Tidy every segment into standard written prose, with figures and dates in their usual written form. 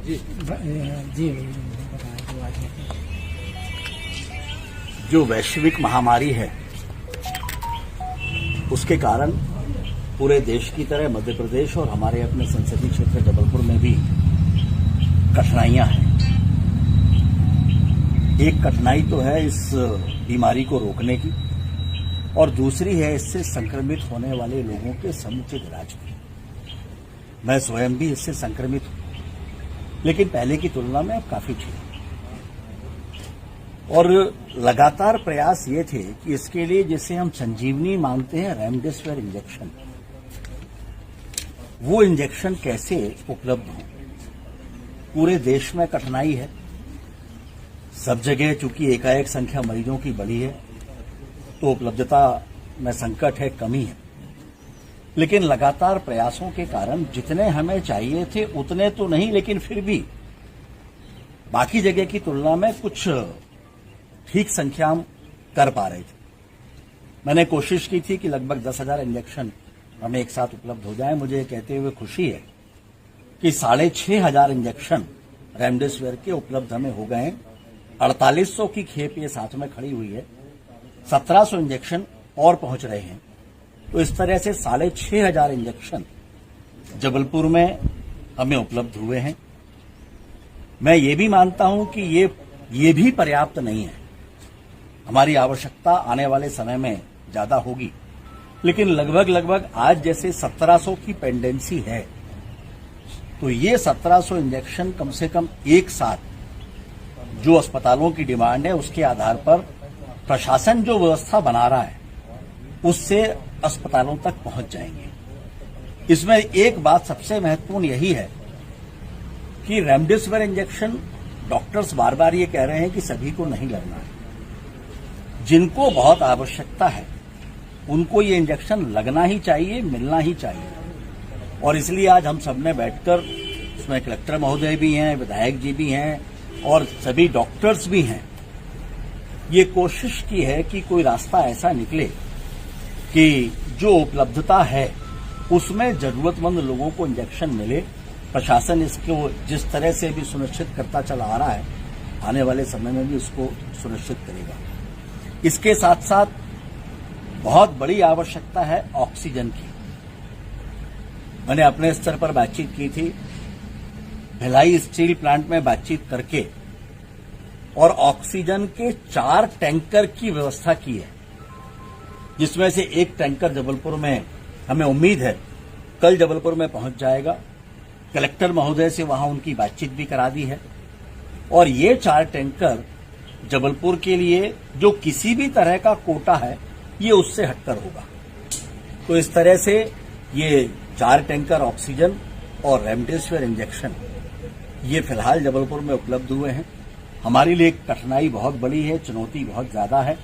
जी जी बताएं। जो वैश्विक महामारी है उसके कारण पूरे देश की तरह मध्य प्रदेश और हमारे अपने संसदीय क्षेत्र जबलपुर में भी कठिनाइयां हैं। एक कठिनाई तो है इस बीमारी को रोकने की और दूसरी है इससे संक्रमित होने वाले लोगों के समुचित इलाज की। मैं स्वयं भी इससे संक्रमित हूं, लेकिन पहले की तुलना में अब काफी ठीक है। और लगातार प्रयास ये थे कि इसके लिए जिसे हम संजीवनी मानते हैं, रेमडेसिविर इंजेक्शन, वो इंजेक्शन कैसे उपलब्ध हो। पूरे देश में कठिनाई है, सब जगह चूंकि एकाएक संख्या मरीजों की बढ़ी है तो उपलब्धता में संकट है, कमी है। लेकिन लगातार प्रयासों के कारण जितने हमें चाहिए थे उतने तो नहीं, लेकिन फिर भी बाकी जगह की तुलना में कुछ ठीक संख्या हम कर पा रहे थे। मैंने कोशिश की थी कि लगभग 10,000 इंजेक्शन हमें एक साथ उपलब्ध हो जाए। मुझे कहते हुए खुशी है कि 6,500 इंजेक्शन रेमडेसिविर के उपलब्ध हमें हो गए हैं। 4800 की खेप ये साथ में खड़ी हुई है, 1700 इंजेक्शन और पहुंच रहे हैं। तो इस तरह से 6,500 इंजेक्शन जबलपुर में हमें उपलब्ध हुए हैं। मैं ये भी मानता हूं कि ये भी पर्याप्त नहीं है। हमारी आवश्यकता आने वाले समय में ज्यादा होगी, लेकिन लगभग आज जैसे 1700 की पेंडेंसी है, तो ये 1700 इंजेक्शन कम से कम एक साथ जो अस्पतालों की डिमांड है उसके आधार पर प्रशासन जो व्यवस्था बना रहा है उससे अस्पतालों तक पहुंच जाएंगे। इसमें एक बात सबसे महत्वपूर्ण यही है कि रेमडेसिविर इंजेक्शन डॉक्टर्स बार बार ये कह रहे हैं कि सभी को नहीं लगना है। जिनको बहुत आवश्यकता है उनको ये इंजेक्शन लगना ही चाहिए, मिलना ही चाहिए। और इसलिए आज हम सबने बैठकर, इसमें कलेक्टर महोदय भी हैं, विधायक जी भी हैं और सभी डॉक्टर्स भी हैं, ये कोशिश की है कि कोई रास्ता ऐसा निकले कि जो उपलब्धता है उसमें जरूरतमंद लोगों को इंजेक्शन मिले। प्रशासन इसको जिस तरह से भी सुनिश्चित करता चला आ रहा है, आने वाले समय में भी इसको सुनिश्चित करेगा। इसके साथ साथ बहुत बड़ी आवश्यकता है ऑक्सीजन की। मैंने अपने स्तर पर बातचीत की थी, भिलाई स्टील प्लांट में बातचीत करके और ऑक्सीजन के 4 टैंकर की व्यवस्था की है, जिसमें से एक टैंकर जबलपुर में हमें उम्मीद है कल जबलपुर में पहुंच जाएगा। कलेक्टर महोदय से वहां उनकी बातचीत भी करा दी है और ये 4 टैंकर जबलपुर के लिए जो किसी भी तरह का कोटा है ये उससे हटकर होगा। तो इस तरह से ये 4 टैंकर ऑक्सीजन और रेमडेसिविर इंजेक्शन ये फिलहाल जबलपुर में उपलब्ध हुए हैं। हमारे लिए कठिनाई बहुत बड़ी है, चुनौती बहुत ज्यादा है,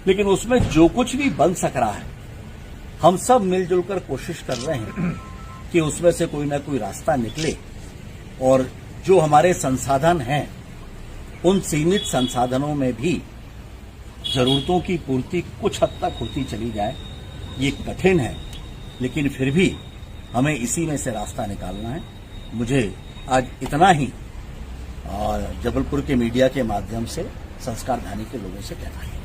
लेकिन उसमें जो कुछ भी बन सक रहा है हम सब मिलजुल कर कोशिश कर रहे हैं कि उसमें से कोई ना कोई रास्ता निकले और जो हमारे संसाधन हैं उन सीमित संसाधनों में भी जरूरतों की पूर्ति कुछ हद तक होती चली जाए। ये कठिन है, लेकिन फिर भी हमें इसी में से रास्ता निकालना है। मुझे आज इतना ही और जबलपुर के मीडिया के माध्यम से संस्कार धानी के लोगों से कहना है।